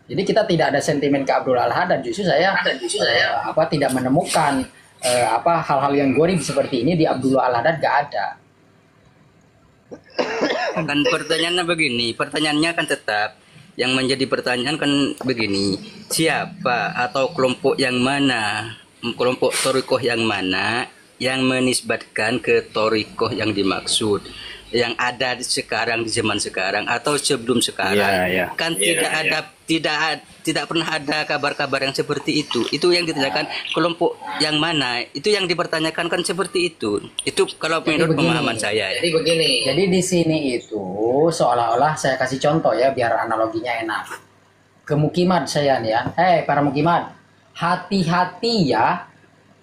Jadi kita tidak ada sentimen ke Abdul Al-Had, dan justru saya tidak menemukan hal-hal yang goreng seperti ini di Abdul Al-Had, gak ada. Kan pertanyaannya begini, pertanyaannya kan tetap yang menjadi pertanyaan kan begini, siapa atau kelompok yang mana, kelompok torikoh yang mana yang menisbatkan ke torikoh yang dimaksud, yang ada sekarang di zaman sekarang atau sebelum sekarang? Kan tidak pernah ada kabar-kabar yang seperti itu. Itu yang ditanyakan kelompok yang mana, itu yang dipertanyakan kan seperti itu. Itu kalau menurut pemahaman saya. Jadi begini. Jadi di sini itu seolah-olah saya kasih contoh ya biar analoginya enak. Kemukiman saya nih ya. Para mukiman, hati-hati ya,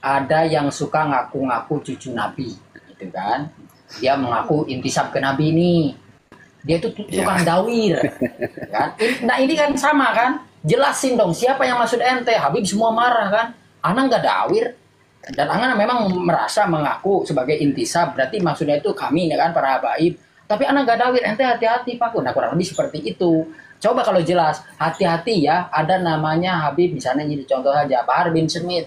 ada yang suka ngaku-ngaku cucu Nabi, gitu kan? Dia mengaku intisab ke Nabi nih. Dia itu tukang dawir, kan? Nah ini kan sama kan? Jelasin dong siapa yang maksud ente. Habib semua marah kan? Ana nggak dawir, dan Ana memang merasa mengaku sebagai intisab, berarti maksudnya itu kami ya kan, para habaib. Tapi Ana nggak dawir, ente hati-hati Pak. Nah kurang lebih seperti itu. Coba kalau jelas, hati-hati ya, ada namanya Habib, misalnya jadi contoh saja Bahar bin Smith.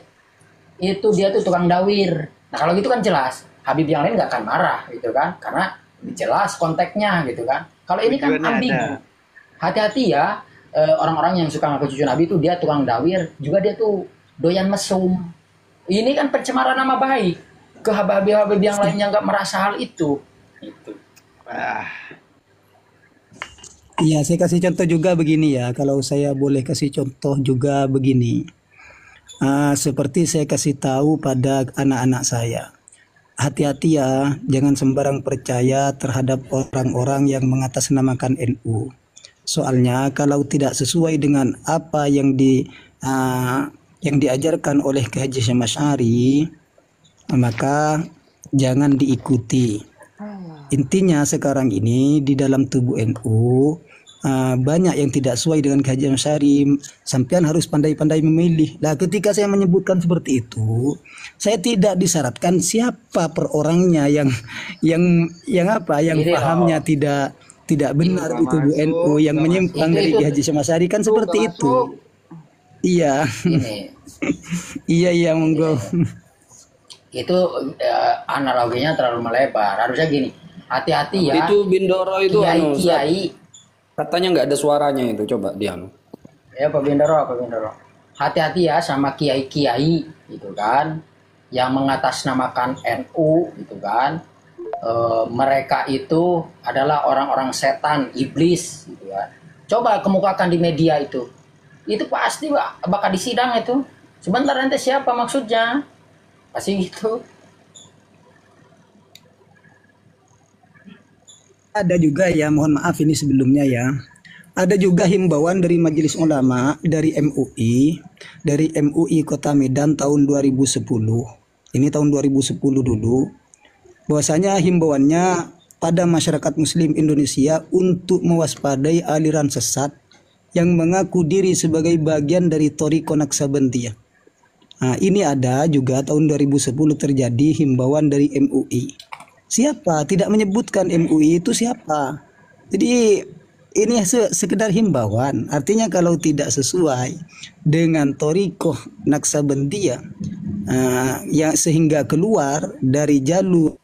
Itu dia tuh tukang dawir. Nah kalau gitu kan jelas, Habib yang lain nggak akan marah gitu kan, karena jelas konteksnya gitu kan. Kalau ini kan ambigu. Hati-hati ya, orang-orang yang suka ngaku cucu Nabi itu dia tukang dawir, juga dia tuh doyan mesum. Ini kan pencemaran nama baik ke habib-habib yang lainnya nggak merasa hal itu. Gitu. Iya, saya kasih contoh juga begini ya. Kalau saya boleh kasih contoh juga begini. Seperti saya kasih tahu pada anak-anak saya. Hati-hati ya, jangan sembarang percaya terhadap orang-orang yang mengatasnamakan NU. Soalnya kalau tidak sesuai dengan apa yang diajarkan oleh Kiai Hasyim Asy'ari, maka jangan diikuti. Intinya sekarang ini di dalam tubuh NU banyak yang tidak sesuai dengan Kiai Hasyim Asy'ari. Sampean harus pandai-pandai memilih. Nah, ketika saya menyebutkan seperti itu, saya tidak disyaratkan siapa per orangnya yang pahamnya tidak benar di tubuh NU, yang menyimpang dari Kiai Hasyim Asy'ari kan seperti itu. Iya. Iya monggo. Itu analoginya terlalu melebar. Harusnya gini, hati-hati ya. Itu Bindoro itu kiai. Katanya nggak ada suaranya itu, coba Dian. Ya Pak Bindoro. Hati-hati ya sama kiai-kiai gitu kan, yang mengatasnamakan NU gitu kan. Mereka itu adalah orang-orang setan, iblis gitu kan. Coba kemukakan di media itu pasti bakal disidang itu. Sebentar nanti siapa maksudnya, pasti gitu. Ada juga ya, mohon maaf ini sebelumnya ya. Ada juga himbauan dari Majelis Ulama, dari MUI Kota Medan tahun 2010. Ini tahun 2010 dulu. Bahwasanya himbauannya pada masyarakat Muslim Indonesia untuk mewaspadai aliran sesat yang mengaku diri sebagai bagian dari Thariqah Naqsabandiyah. Nah, ini ada juga tahun 2010 terjadi himbauan dari MUI. Siapa? Tidak menyebutkan MUI itu siapa. Jadi ini sekedar himbauan. Artinya kalau tidak sesuai dengan Thariqah Naqsabandiyah, yang sehingga keluar dari jalur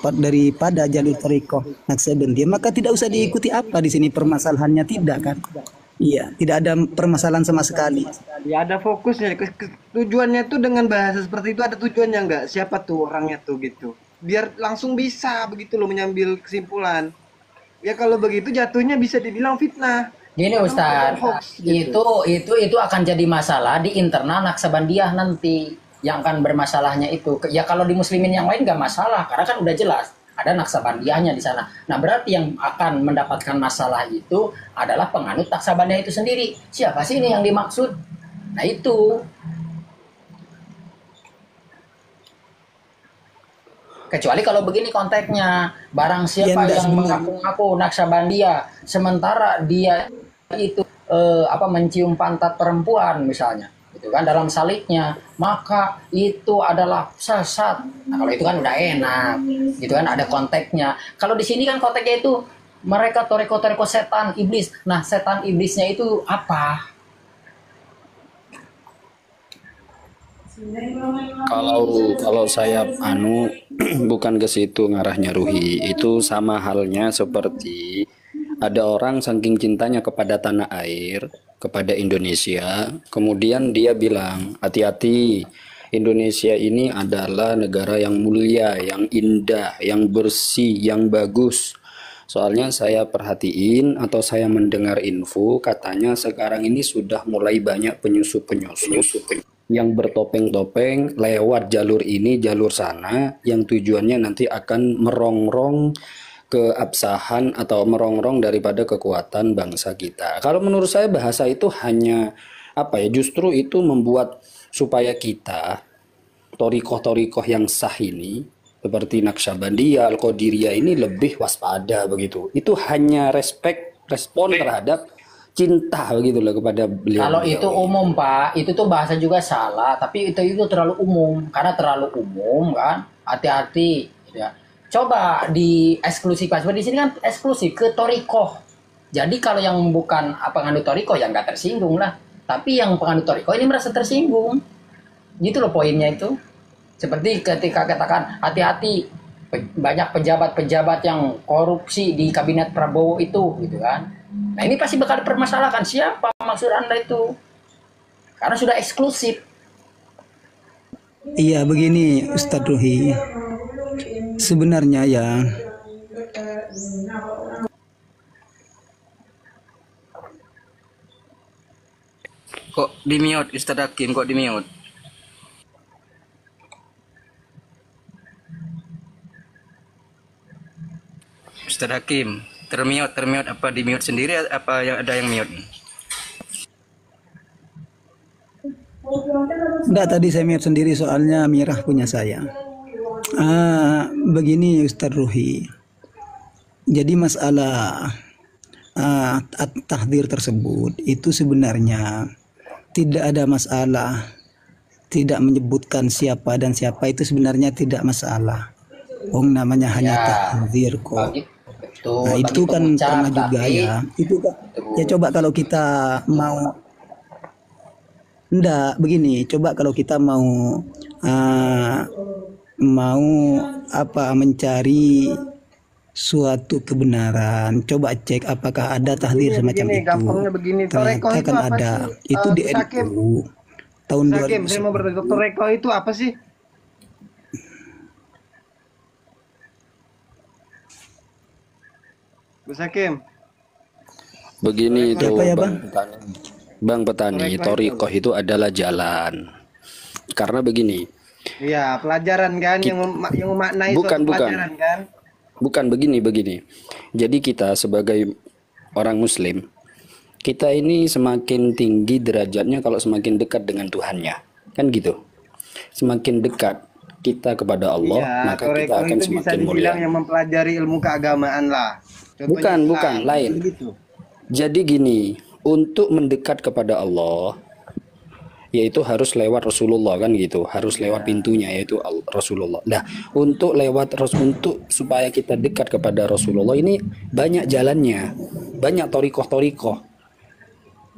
daripada jalur Thariqah Naqsabandiyah, maka tidak usah diikuti. Apa di sini permasalahannya? Tidak kan? Iya, tidak ada permasalahan sama sekali. Ya ada fokusnya. Tujuannya tuh dengan bahasa seperti itu ada tujuannya nggak? Siapa tuh orangnya tuh gitu? Biar langsung bisa begitu loh menyambil kesimpulan. Ya kalau begitu jatuhnya bisa dibilang fitnah. Gini Ustaz, gitu. itu akan jadi masalah di internal Naqsabandiyah nanti, yang akan bermasalahnya itu. Ya kalau di muslimin yang lain nggak masalah, karena kan udah jelas ada Naqsabandiyahnya di sana. Nah berarti yang akan mendapatkan masalah itu adalah penganut Naqsabandiyah itu sendiri. Siapa sih ini yang dimaksud? Nah itu. Kecuali kalau begini konteksnya, barang siapa yang mengaku-ngaku Naqsabandiyah, sementara dia itu mencium pantat perempuan misalnya, gitu kan, dalam saliknya, maka itu adalah sesat. Nah kalau itu kan udah enak, gitu kan, ada konteksnya. Kalau di sini kan konteksnya itu Mereka toriko-toriko setan iblis. Nah, setan iblisnya itu apa? Kalau saya bukan ke situ ngarahnya Ruhi. Itu sama halnya seperti ada orang saking cintanya kepada tanah air, kepada Indonesia, kemudian dia bilang, hati-hati, Indonesia ini adalah negara yang mulia, yang indah, yang bersih, yang bagus. Soalnya saya perhatiin atau saya mendengar info katanya sekarang ini sudah mulai banyak penyusup-penyusup yang bertopeng-topeng lewat jalur ini, jalur sana, yang tujuannya nanti akan merongrong keabsahan atau merongrong daripada kekuatan bangsa kita. Kalau menurut saya bahasa itu hanya apa ya? Justru itu membuat supaya kita torikoh-torikoh yang sah ini seperti Naqsyabandiyah, Al-Qadiriyah ini lebih waspada begitu. Itu hanya respon terhadap cinta begitu loh kepada beliau. Kalau itu umum Pak, itu tuh bahasa juga salah, tapi itu terlalu umum. Karena terlalu umum kan, hati-hati gitu ya. Coba di eksklusifkan, seperti di sini kan eksklusif ke torikoh. Jadi kalau yang bukan penganut torikoh ya nggak tersinggung lah. Tapi yang penganut torikoh ini merasa tersinggung. Gitu loh poinnya itu. Seperti ketika katakan hati-hati banyak pejabat-pejabat yang korupsi di kabinet Prabowo itu gitu kan. Nah ini pasti bakal dipermasalahkan siapa maksud Anda itu. Karena sudah eksklusif. Iya begini Ustadz Ruhi. Sebenarnya ya Kok di mute Ustadz Hakim, kok di mute? Ustadz Hakim, termute apa di mute sendiri apa yang ada yang mute? enggak, tadi saya mute sendiri soalnya Mirah punya saya. Begini Ustadz Ruhi. Jadi masalah at-tahdzir tersebut itu sebenarnya tidak ada masalah. Tidak menyebutkan siapa dan siapa itu sebenarnya tidak masalah. Namanya hanya tahdzir kok. Betul, Nah itu kan pernah juga ya. Itu kan ya coba kalau kita mau begini, coba kalau kita mau mencari suatu kebenaran, coba cek apakah ada tahdzir semacam Begini, itu. gampangnya begini, toreko Ternyata itu kan apa ada. sih? Itu di Sakim. NU tahun Sakim, 2010. saya mau bertanya, toreko itu apa sih? Gus Hakim. Begini itu Apa ya, Bang Petani. Bang Petani, torikoh itu adalah jalan. Karena begini, Iya, pelajaran kan yang memaknai Bukan, suatu bukan. pelajaran kan? bukan begini. Jadi kita sebagai orang Muslim, kita ini semakin tinggi derajatnya kalau semakin dekat dengan Tuhannya, kan gitu. Semakin dekat kita kepada Allah, Iya, maka kita toreko akan itu bisa semakin mulia. dibilang yang mempelajari ilmu keagamaan lah. Contohnya Bukan, Islam, lain. Begitu. Jadi gini, untuk mendekat kepada Allah, yaitu harus lewat Rasulullah kan gitu, harus lewat pintunya yaitu Rasulullah. Nah, untuk supaya kita dekat kepada Rasulullah ini banyak jalannya, banyak torikoh,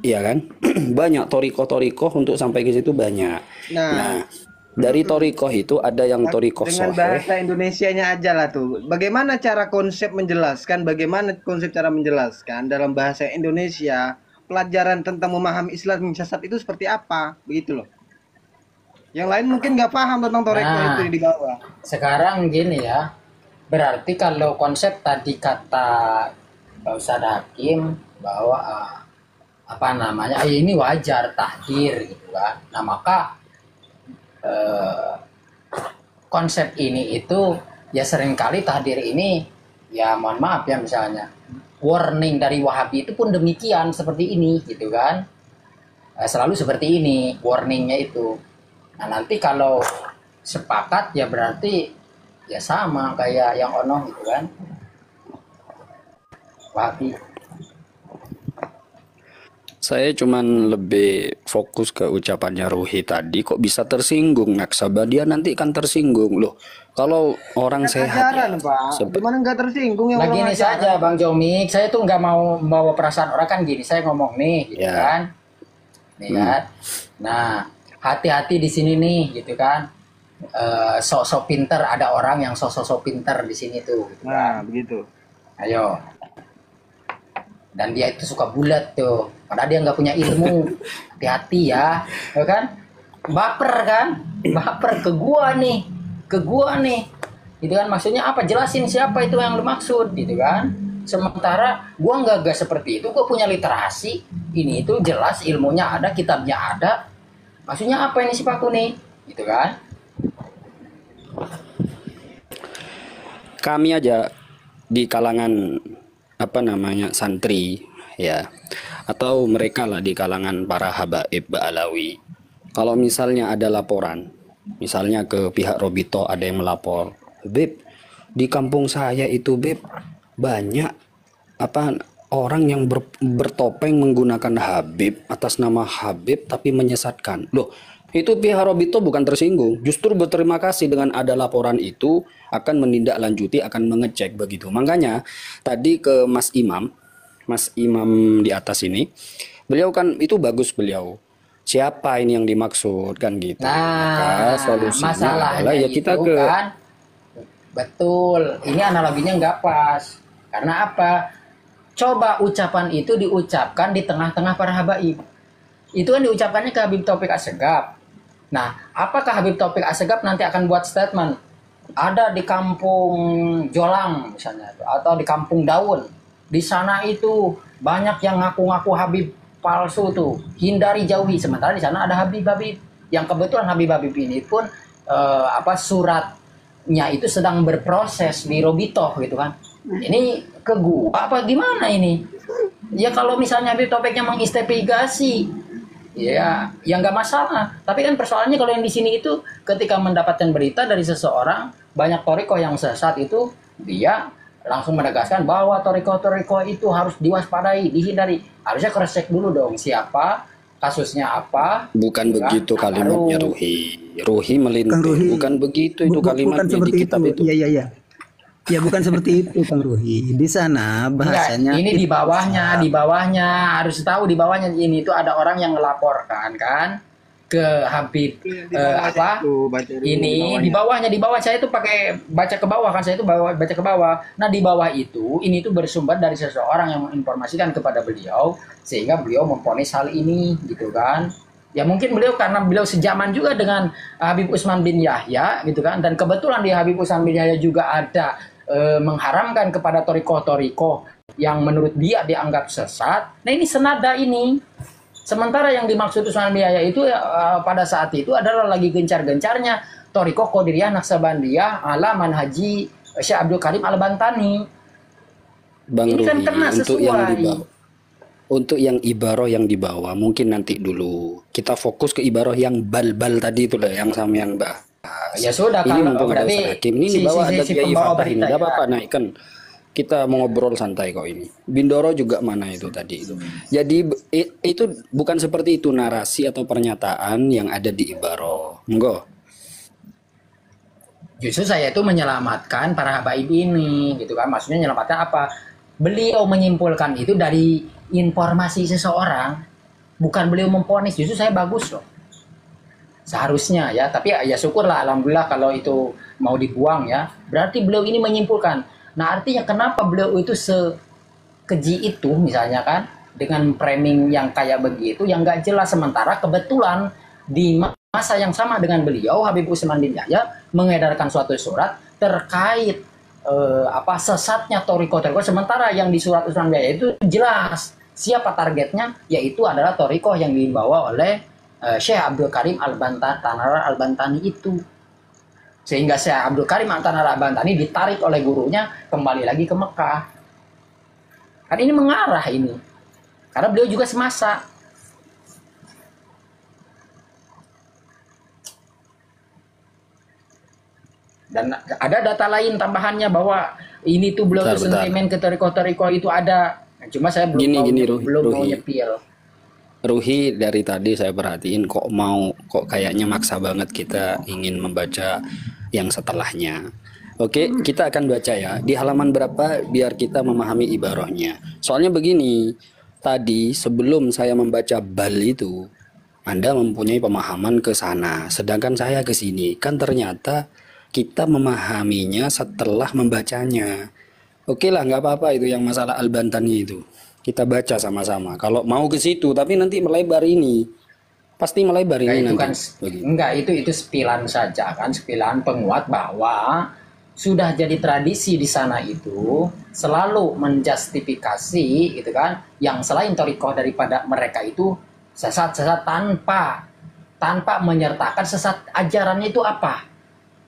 iya kan? Banyak torikoh untuk sampai ke situ banyak. Nah, dari torikoh itu ada yang torikoh Dengan soheh. bahasa Indonesianya aja lah tuh. Bagaimana cara cara menjelaskan dalam bahasa Indonesia pelajaran tentang memahami Islam sesat itu seperti apa? Begitu loh. Yang lain mungkin nggak paham tentang toreko Nah. itu di bawah. Sekarang gini ya, berarti kalau konsep tadi kata Pak Ustadz Hakim bahwa ini wajar tahdir gitu kan. Nah maka konsep ini itu ya seringkali tahdir ini ya mohon maaf ya misalnya warning dari Wahabi itu pun demikian seperti ini gitu kan. Selalu seperti ini warningnya itu. Nah nanti kalau sepakat ya berarti ya sama kayak yang ono gitu kan. Wahabi. Saya cuman lebih fokus ke ucapannya Ruhi tadi, kok bisa tersinggung Naksabah, nanti kan tersinggung loh. Kalau orang Kan sehat ya, ajaran Pak, sebe- gimana nggak tersinggung yang Nah orang gini ajaran? saja Bang Jomik, saya tuh nggak mau membawa perasaan orang kan gini, saya ngomong nih, gitu Ya. kan, nih kan. Nah hati-hati di sini nih, gitu kan. Sok-sok pinter, ada orang yang sok-sok pinter di sini tuh, gitu kan. Nah, begitu. Ayo. Dan dia itu suka bulat tuh, padahal dia nggak punya ilmu. Hati-hati ya kan? Baper kan? Baper ke gua nih, gitu kan? Maksudnya apa? Jelasin siapa itu yang lu maksud, gitu kan? Sementara gua nggak seperti itu, gua punya literasi, ini itu jelas ilmunya ada, kitabnya ada. Maksudnya apa ini si Paku nih, gitu kan? kami aja di kalangan apa namanya santri ya, atau mereka lah di kalangan para habaib Ba'alawi. Kalau misalnya ada laporan, misalnya ke pihak Robito ada yang melapor, Beb, di kampung saya itu Beb banyak apa orang yang bertopeng menggunakan Habib atas nama Habib tapi menyesatkan. Loh, itu pihak Robito bukan tersinggung, justru berterima kasih dengan ada laporan itu, akan menindaklanjuti, akan mengecek begitu. Makanya tadi ke Mas Imam di atas ini, beliau kan itu bagus beliau. Siapa ini yang dimaksud kan gitu. Maka Nah, solusinya masalahnya adalah ya kita itu ke kan, betul. Ini analoginya nggak pas. Karena apa? Coba ucapan itu diucapkan di tengah-tengah para habaib. Itu kan diucapkannya ke Habib Taufik Assegaf. Nah, apakah Habib Taufik Assegaf nanti akan buat statement? Ada di kampung Jolang misalnya, atau di kampung Daun. Di sana itu banyak yang ngaku-ngaku Habib palsu tuh. Hindari, jauhi. Sementara di sana ada Habib-Habib. Yang kebetulan Habib-Habib ini pun suratnya itu sedang berproses di Robito gitu kan. Ini ke gua apa gimana ini? Ya kalau misalnya Habib Topiknya mengistifigasi, ya nggak masalah. Tapi kan persoalannya kalau yang di sini itu ketika mendapatkan berita dari seseorang banyak toriko yang sesat itu, dia langsung menegaskan bahwa toriko itu harus diwaspadai, dihindari. Harusnya cross check dulu dong siapa, kasusnya apa. bukan gitu kan. begitu Nah, kalimatnya baru Ruhi Kang melintir, Ruhi, bukan begitu itu bukan kalimatnya di seperti kitab itu. itu. Iya, iya, iya. Ya bukan seperti itu Kang Ruhi. Di sana enggak, bahasanya ini di bawahnya harus tahu di bawahnya ini itu ada orang yang melaporkan kan ke Habib Di bawahnya apa itu, baca dulu ini di bawah saya itu pakai baca ke bawah kan, saya itu baca ke bawah. Nah di bawah itu ini tuh bersumber dari seseorang yang menginformasikan kepada beliau sehingga beliau memvonis hal ini gitu kan. Ya mungkin beliau karena beliau sejaman juga dengan Habib Utsman bin Yahya gitu kan, dan kebetulan di Habib Utsman bin Yahya juga ada mengharamkan kepada toriko yang menurut dia dianggap sesat. Nah ini senada ini. Sementara yang dimaksud Utsman bin Yahya itu pada saat itu adalah lagi gencar-gencarnya toriko Qadiriyah Naksabandiyah ala manhaji Syekh Abdul Karim Al-Bantani. Bang Ini kan Ruhi, kena untuk yang sesuai. di bawah, untuk yang ibaroh yang di bawah mungkin nanti dulu kita fokus ke ibaroh yang bal-bal tadi itu lah yang sama yang bahas. Ya sudah Ini kalau mumpung ada berarti Ustaz Hakim, ini di bawah ada Kiai pembawa Fatah ini, berita nggak ya. apa-apa naikkan. Kita mau ngobrol santai kok ini. Bindoro juga mana itu tadi itu. Jadi itu bukan seperti itu narasi atau pernyataan yang ada di ibaroh. Enggak. Justru saya itu menyelamatkan para habaib ini gitu kan. Maksudnya menyelamatkan apa? Beliau menyimpulkan itu dari informasi seseorang, bukan beliau memponis. Justru saya bagus loh. Seharusnya ya, tapi ya syukurlah alhamdulillah kalau itu mau dibuang ya. Berarti beliau ini menyimpulkan. Nah, artinya kenapa beliau itu sekeji itu misalnya kan dengan framing yang kayak begitu yang nggak jelas, sementara kebetulan di masa yang sama dengan beliau Habib Utsman bin Yahya mengedarkan suatu surat terkait sesatnya toriko, sementara yang di surat Utsman bin Yahya itu jelas siapa targetnya, yaitu adalah toriko yang dibawa oleh Syekh Abdul Karim Al-Bantani itu. Sehingga Syekh Abdul Karim Al-Bantani ditarik oleh gurunya kembali lagi ke Mekah. Kan ini mengarah ini. Karena beliau juga semasa. Dan ada data lain tambahannya bahwa ini tuh beliau tuh sentimen ke toriko itu ada. Cuma saya belum Gini, mau Ruhi. nyepil. Ruhi dari tadi saya perhatiin kok kayaknya maksa banget kita ingin membaca yang setelahnya. Oke, kita akan baca ya di halaman berapa biar kita memahami ibarahnya. Soalnya begini, tadi sebelum saya membaca bal itu, Anda mempunyai pemahaman ke sana, sedangkan saya ke sini. Kan ternyata kita memahaminya setelah membacanya. Oke lah, nggak apa-apa itu yang masalah Al-Bantani itu. Kita baca sama-sama. Kalau mau ke situ, tapi nanti melebar ini. Pasti melebar Enggak, ini itu nanti. kan Begitu. enggak, itu sepilan saja kan, sepilan penguat bahwa sudah jadi tradisi di sana itu selalu menjustifikasi gitu kan, yang selain torikoh daripada mereka itu sesat-sesat tanpa menyertakan sesat ajarannya itu apa.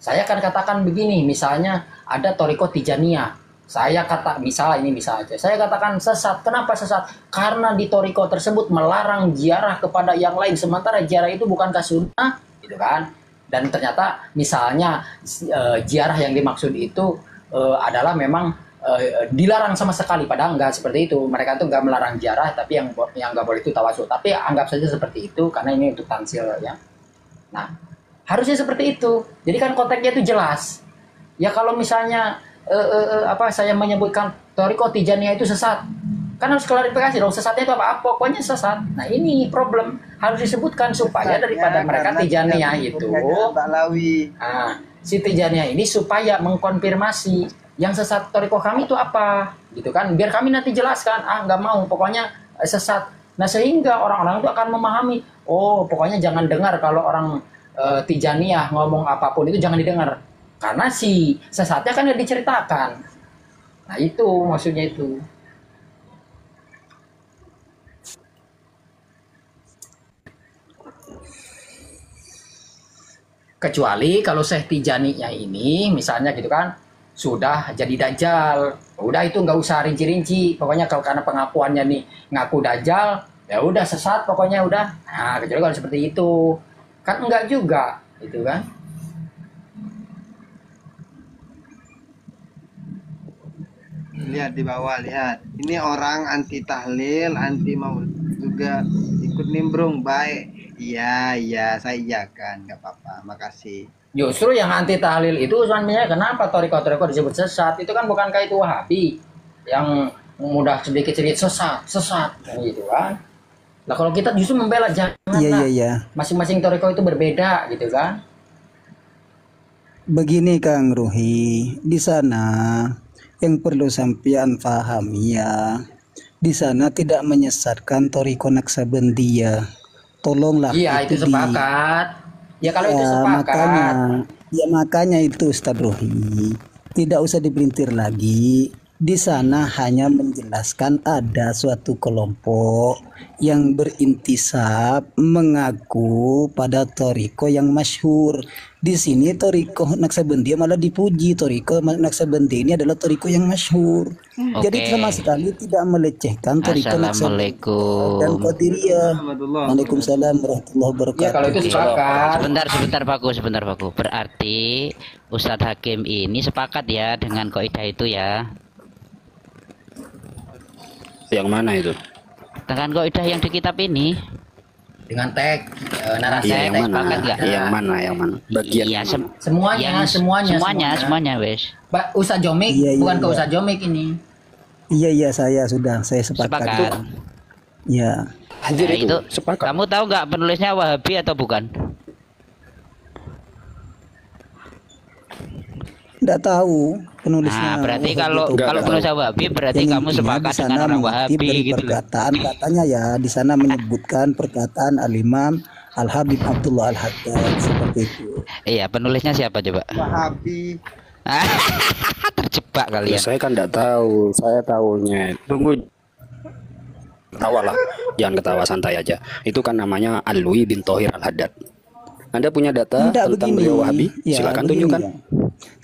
Saya akan katakan begini, misalnya ada torikoh Tijaniyah. Saya kata misalnya aja. Saya katakan sesat. Kenapa sesat? Karena di toriko tersebut melarang ziarah kepada yang lain. Sementara ziarah itu bukankah sunnah, gitu kan? Dan ternyata misalnya ziarah yang dimaksud itu adalah memang dilarang sama sekali. Padahal enggak seperti itu. Mereka tuh enggak melarang ziarah, tapi yang enggak boleh itu tawasul. Tapi anggap saja seperti itu karena ini untuk tansil ya. Nah, harusnya seperti itu. Jadi kan konteksnya itu jelas. Ya kalau misalnya saya menyebutkan toriko Tijaniyah itu sesat, kan harus klarifikasi dong, sesatnya itu apa? Pokoknya sesat. Nah ini problem, harus disebutkan supaya daripada mereka Tijaniyah itu, si Tijaniyah ini supaya mengkonfirmasi yang sesat toriko kami itu apa, gitu kan? Biar kami nanti jelaskan, nggak mau, pokoknya sesat. Nah sehingga orang-orang itu akan memahami, oh pokoknya jangan dengar kalau orang Tijaniyah ngomong apapun itu jangan didengar. Karena si sesatnya kan nggak diceritakan. Nah itu maksudnya itu. Kecuali kalau Syekh Tijaninya ini misalnya gitu kan sudah jadi dajjal, udah itu nggak usah rinci-rinci. Pokoknya kalau karena pengakuannya nih ngaku dajjal, ya udah sesat pokoknya udah. Nah kecuali kalau seperti itu kan enggak juga, gitu kan? Lihat di bawah, lihat. Ini orang anti tahlil, anti maulid juga ikut nimbrung. Baik. Iya, saya iyakan, nggak apa-apa. Makasih. Justru yang anti tahlil itu sebenarnya kenapa toriko-toriko disebut sesat? Itu kan bukan kayak itu Wahabi yang mudah sedikit-sedikit sesat kan gitu kan. Nah kalau kita justru membela jangan Iya. masing-masing toriko itu berbeda gitu kan. Begini Kang Ruhi, di sana yang perlu sampean pahami ya, di sana tidak menyesatkan toriko Naksabandiyah. Tolonglah Iya itu sepakat. Ya kalau itu sepakat. Makanya itu Ustadz Ruhi, tidak usah dipelintir lagi. Di sana hanya menjelaskan ada suatu kelompok yang berintisab mengaku pada toriko yang masyhur. Di sini toriko Naksabandiyah malah dipuji. Toriko Naksabandiyah ini adalah toriko yang masyhur. Jadi sama sekali tidak melecehkan toriko Naksabandiyah dan Qadiriyah. Waalaikumsalam warahmatullahi wabarakatuh. Ya kalau itu sepakat. Sebentar Paku. Berarti Ustadz Hakim ini sepakat ya dengan kaidah itu ya. Yang mana itu? Dengan kaidah yang di kitab ini. Dengan tag narasi Iya, yang mana? sepakat nggak? Yang mana? Bagian Iya, semuanya wes. Ustaz Jomik bukan ke Ustaz Jomik ini. Iya, saya sepakat. Ya. Anjir Nah, itu, itu sepakat. kamu tahu nggak penulisnya Wahabi atau bukan? Tidak tahu penulisnya. Nah, berarti kalau Enggak penulisnya Wahabi berarti Yang kamu intinya sepakat di sana dengan orang mengutip Wahabi dari gitu loh. perkataan katanya ya, di sana menyebutkan perkataan Al-Imam Al-Habib Abdullah Al-Haddad seperti itu. Iya, penulisnya siapa coba? Wahabi. Terjebak Ya, kalian. saya kan enggak tahu. Saya tahunya. Tunggu. Tawalah. Jangan ketawa, santai aja. Itu kan namanya Alwi bin Thohir Al-Haddad. Anda punya data Tidak tentang begini. beliau Wahabi? Ya, Silakan begini tunjukkan. ya.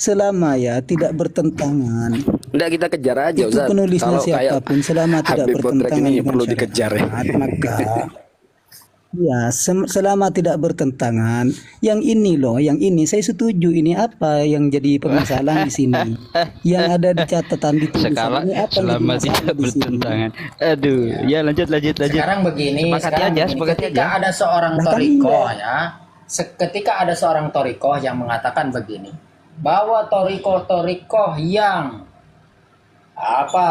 Selama ya tidak bertentangan. Enggak, kita kejar aja, Itu Ustaz. penulisnya Kalau kayak siapapun selama tidak Habib Botrek bertentangan ini dengan perlu dikejar ya. syariat, maka Ya, selama tidak bertentangan, yang ini loh, yang ini saya setuju. Ini apa yang jadi permasalahan di sini? Yang ada di catatan di tulisan Skala ini apa yang jadi selama masalah tidak di sini? bertentangan. Aduh, ya lanjut. Sekarang begini, sekarang begini. sepakati Ketika aja. ada seorang Bahkan torikoh iya. ya, ketika ada seorang torikoh yang mengatakan begini, bahwa torikoh-torikoh yang apa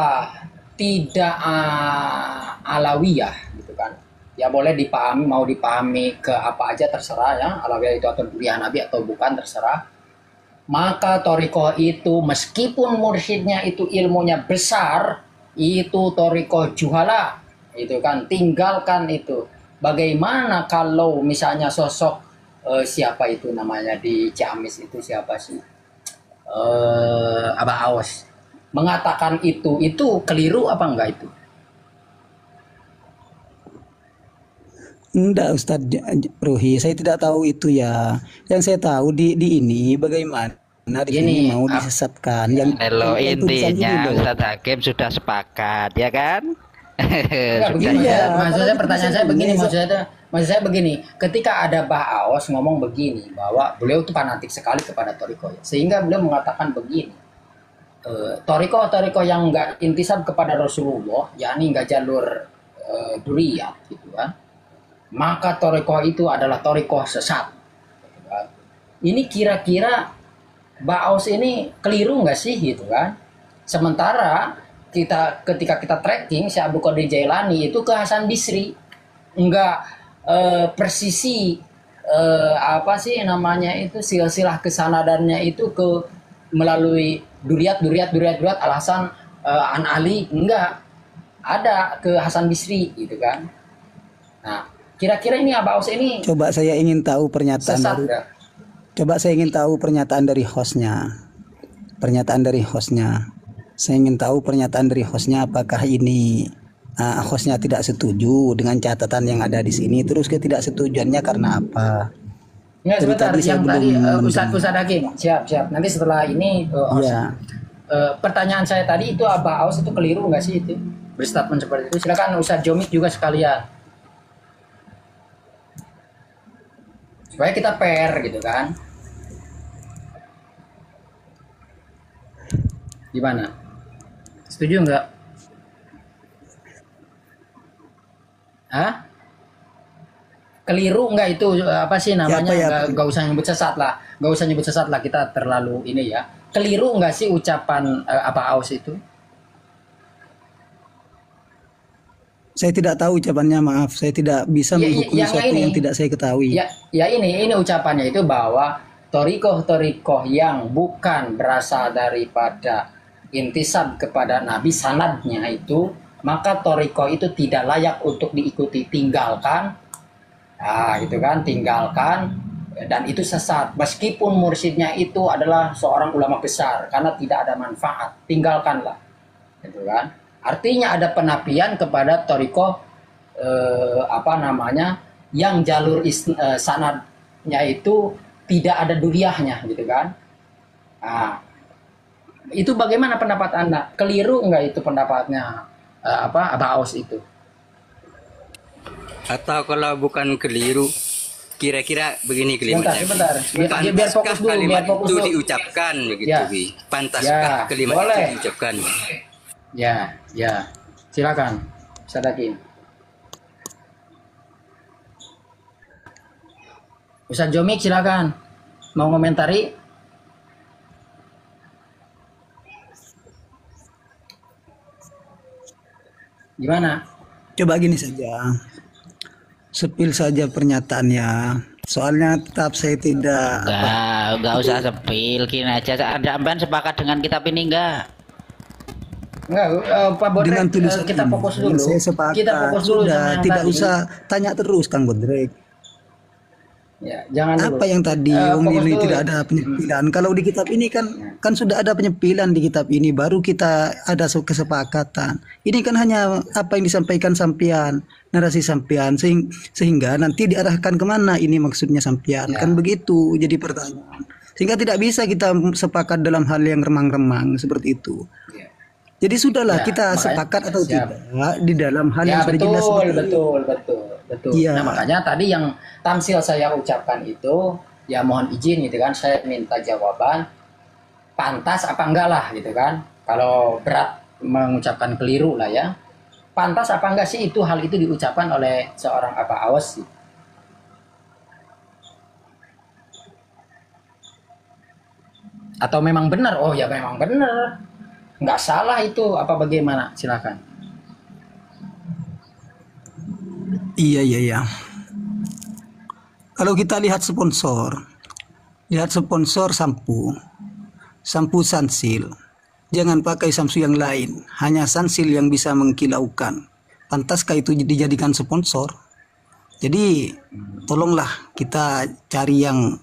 tidak alawiyah gitu kan, ya boleh dipahami, mau dipahami ke apa aja terserah ya, alawiyah itu atau durian nabi atau bukan terserah. Maka torikoh itu meskipun mursyidnya itu ilmunya besar, itu torikoh juhala, itu kan, tinggalkan itu. Bagaimana kalau misalnya sosok siapa itu namanya di Ciamis itu siapa sih, Abah Aos mengatakan itu keliru apa enggak itu? Enggak, Ustadz Ruhi, saya tidak tahu itu ya. Yang saya tahu di ini bagaimana di Gini, sini mau disesatkan. Yang Kalau yang tulisan ini intinya loh. Ustadz Hakim sudah sepakat, ya kan? Enggak Sudah begini Iya, ya, maksud saya apalagi pertanyaan saya tulisan begini, ini. maksud saya begini, ketika ada Bah Aos ngomong begini bahwa beliau itu fanatik sekali kepada toriko ya, sehingga beliau mengatakan begini, toriko yang enggak intisab kepada Rasulullah, yakni enggak jalur duriyat gitu kan, maka toriko itu adalah toriko sesat. Gitu kan. Ini kira-kira Bah Aos ini keliru nggak sih gitu kan? Sementara ketika kita tracking si Abdul Qadir Jailani itu ke Hasan Bisri, enggak persisi apa sih namanya itu silsilah kesanadannya itu ke melalui duriat Al Hasan An Ali, enggak ada ke Hasan Bisri gitu kan. Nah, kira-kira ini Abah Aus ini Coba saya ingin tahu pernyataan sesat dari nggak? Coba saya ingin tahu pernyataan dari hostnya. Pernyataan dari hostnya. Saya ingin tahu pernyataan dari hostnya apakah ini hostnya tidak setuju dengan catatan yang ada di sini. Terus ketidaksetujuannya karena apa? Enggak, Dari sebentar, tadi saya yang tadi belum Ustadz Hakim, siap. Nanti setelah ini Ya, pertanyaan saya tadi itu Abah Aus itu keliru nggak sih itu berstatement seperti itu? Silakan Ustadz Jomik juga sekalian, supaya kita fair gitu kan? Gimana? Setuju nggak? Hah? Keliru nggak itu apa sih namanya? Nggak usah nyebut sesat lah, kita terlalu ini ya. Keliru nggak sih ucapan Abah Aus itu? saya tidak tahu ucapannya, maaf. Saya tidak bisa menghukum sesuatu yang tidak saya ketahui. Ya ini ucapannya itu bahwa torikoh yang bukan berasal daripada intisab kepada Nabi sanadnya itu, maka torikoh itu tidak layak untuk diikuti, tinggalkan. Nah, gitu kan, tinggalkan, dan itu sesat. Meskipun mursyidnya itu adalah seorang ulama besar, karena tidak ada manfaat, tinggalkanlah, gitu kan. Artinya ada penafian kepada torikoh apa namanya yang jalur sanadnya itu tidak ada duriahnya, gitu kan. Nah, itu bagaimana pendapat Anda? Keliru enggak itu pendapatnya Abah Aus itu? Atau kalau bukan keliru, kira-kira begini kalimatnya. Sebentar. Biar fokus dulu, kalimat itu dulu. diucapkan begitu, Ya. Wi? Pantaskah Ya, kalimat boleh. itu diucapkan? Ya. Silakan, Ustadz Hakim. Ustadz Jomik silakan. Mau komentari? Gimana? Coba gini saja. Sepil saja pernyataannya. Soalnya tetap saya tidak Enggak usah sepil, gini aja. Ada amban sepakat dengan kitab ini enggak? Enggak, Pak Bodrek, dengan tulisan kita ini. fokus dulu. Saya sepakat. Kita fokus dulu sama Sudah, yang tidak tadi. usah tanya terus Kang Bodrek. Ya, jangan dulu. Apa yang tadi Fokus ini dulu. tidak ada penyempilan. Kalau di kitab ini kan sudah ada penyempilan di kitab ini, baru kita ada kesepakatan. Ini kan hanya apa yang disampaikan sampean, narasi sampean, sehingga nanti diarahkan kemana ini maksudnya sampean, Ya. kan begitu jadi pertanyaan. Sehingga tidak bisa kita sepakat dalam hal yang remang-remang seperti itu. Ya. Jadi sudahlah Ya, kita makanya- sepakat atau siap. tidak di dalam hal Ya, yang sudah jelas. betul. Betul. Iya. Nah, makanya tadi yang tamsil saya ucapkan itu, ya mohon izin gitu kan, saya minta jawaban pantas apa enggak lah gitu kan. Kalau berat mengucapkan keliru lah ya. Pantas apa enggak sih itu hal itu diucapkan oleh seorang Aba Aos sih? Atau memang benar? Oh ya memang benar. Nggak salah itu apa bagaimana? Silakan. Iya, iya, iya. Kalau kita lihat sponsor sampo Sunsil. Jangan pakai samsu yang lain, hanya Sunsil yang bisa mengkilaukan. Pantaskah itu dijadikan sponsor? Jadi tolonglah kita cari yang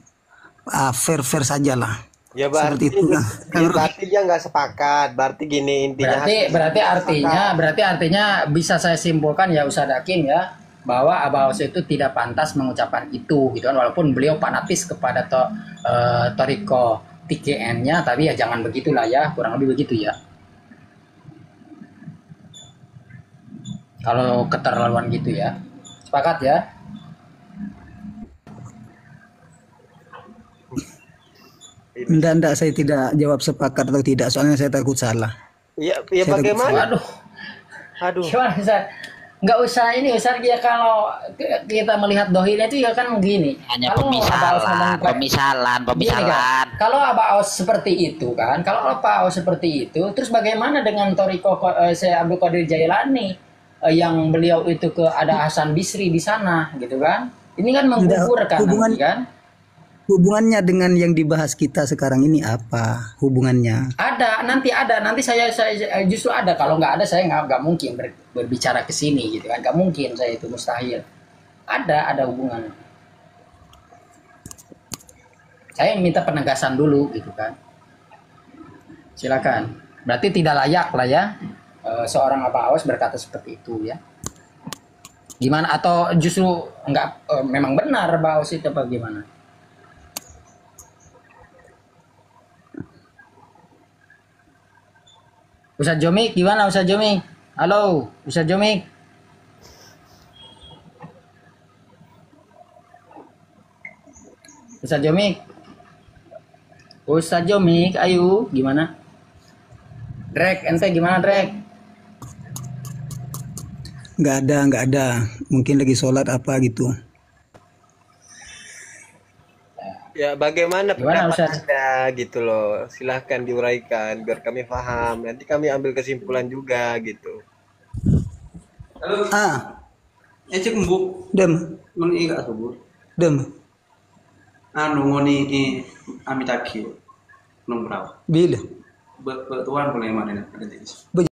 fair-fair saja lah. Ya Seperti berarti itu kan. ya, berarti dia nggak sepakat. Berarti gini intinya. Berarti artinya bisa saya simpulkan ya Ustadz Hakim ya, bahwa Aba Aos itu tidak pantas mengucapkan itu gitu kan, walaupun beliau fanatis kepada Toriko TKN-nya, tapi ya jangan begitulah ya, kurang lebih begitu ya. Kalau keterlaluan gitu ya. Sepakat ya? Enggak, saya tidak jawab sepakat atau tidak, soalnya saya takut salah. Ya, ya Saya bagaimana? Waduh, Aduh. gimana Ustaz? Nggak usah ini Ustaz, ya kalau kita melihat dohirnya itu ya kan begini. Hanya Kalau Aba Aos ngomong pemisalan. Gini kan, kalau Aba Aos seperti itu kan, kalau Aba Aos seperti itu, terus bagaimana dengan Toriko saya Abdul Qadir Jailani yang beliau itu ada Hasan Bisri di sana gitu kan? Ini kan menggugurkan nanti kan? Hubungannya dengan yang dibahas kita sekarang ini apa hubungannya? Nanti saya justru ada. Kalau nggak ada saya nggak mungkin berbicara ke sini gitu kan, nggak mungkin, saya itu mustahil. Ada hubungan. Saya minta penegasan dulu gitu kan. Silakan. Berarti tidak layak lah ya seorang Aba Aos berkata seperti itu ya. Gimana, atau justru nggak memang benar Aba Aos itu apa gimana? Ustaz Jomik, gimana Ustaz Jomik? Halo, Ustaz Jomik. Ustaz Jomik. Ustaz Jomik, ayo, gimana? Drek, ente gimana Drek? Nggak ada. Mungkin lagi sholat apa gitu. Ya bagaimana Gimana, pendapat Ustaz? Anda gitu loh. Silahkan diuraikan biar kami paham. Nanti kami ambil kesimpulan juga gitu. Ah, Ecek mbuk dem, ngoni iga subur. dem, Anu ngoni amitaki nombrau. bila. Betuan boleh mana ada jenis.